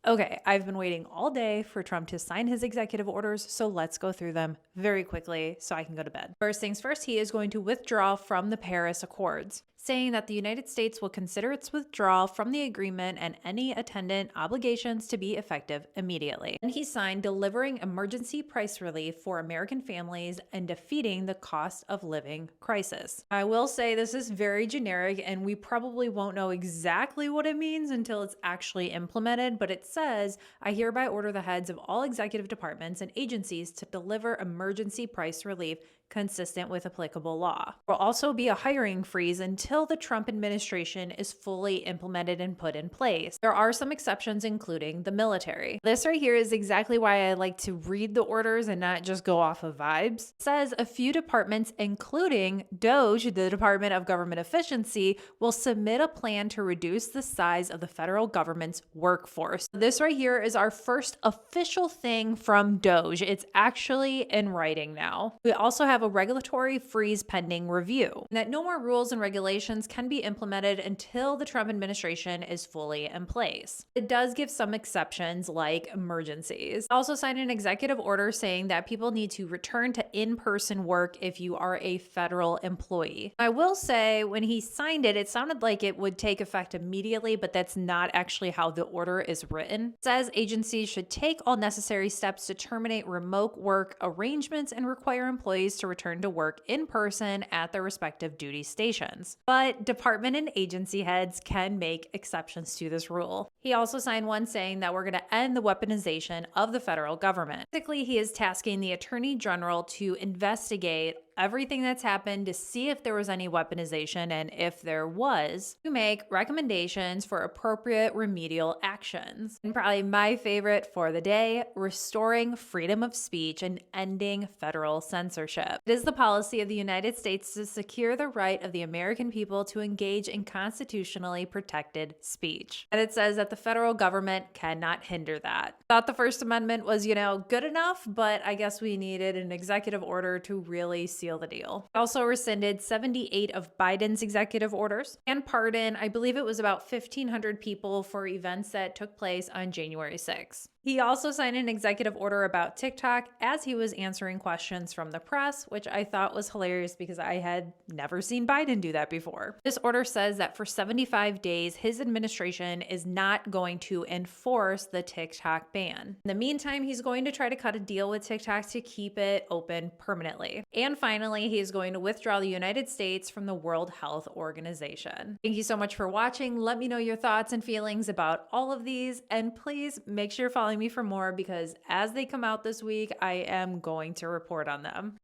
Okay, I've been waiting all day for Trump to sign his executive orders, so let's go through them very quickly so I can go to bed. First things first, he is going to withdraw from the Paris Accords, saying that the United States will consider its withdrawal from the agreement and any attendant obligations to be effective immediately. And he signed delivering emergency price relief for American families and defeating the cost of living crisis. I will say this is very generic and we probably won't know exactly what it means until it's actually implemented, but it says, I hereby order the heads of all executive departments and agencies to deliver emergency price relief consistent with applicable law. There will also be a hiring freeze until the Trump administration is fully implemented and put in place. There are some exceptions, including the military. This right here is exactly why I like to read the orders and not just go off of vibes. It says a few departments, including DOGE, the Department of Government Efficiency, will submit a plan to reduce the size of the federal government's workforce. This right here is our first official thing from DOGE. It's actually in writing now. We also have a regulatory freeze pending review, and that no more rules and regulations can be implemented until the Trump administration is fully in place. It does give some exceptions like emergencies. It also signed an executive order saying that people need to return to in-person work if you are a federal employee. I will say when he signed it, it sounded like it would take effect immediately, but that's not actually how the order is written. It says agencies should take all necessary steps to terminate remote work arrangements and require employees to return to work in person at their respective duty stations. But department and agency heads can make exceptions to this rule. He also signed one saying that we're going to end the weaponization of the federal government. Basically, he is tasking the Attorney General to investigate everything that's happened to see if there was any weaponization, and if there was, to make recommendations for appropriate remedial actions. And probably my favorite for the day, restoring freedom of speech and ending federal censorship. It is the policy of the United States to secure the right of the American people to engage in constitutionally protected speech. And it says that the federal government cannot hinder that. Thought the First Amendment was, good enough, but I guess we needed an executive order to really seal the deal. It also rescinded 78 of Biden's executive orders and pardoned, I believe it was about 1,500 people for events that took place on January 6th. He also signed an executive order about TikTok as he was answering questions from the press, which I thought was hilarious because I had never seen Biden do that before. This order says that for 75 days, his administration is not going to enforce the TikTok ban. In the meantime, he's going to try to cut a deal with TikTok to keep it open permanently. And finally, he is going to withdraw the United States from the World Health Organization. Thank you so much for watching. Let me know your thoughts and feelings about all of these, and please make sure you're following me for more because as they come out this week, I am going to report on them.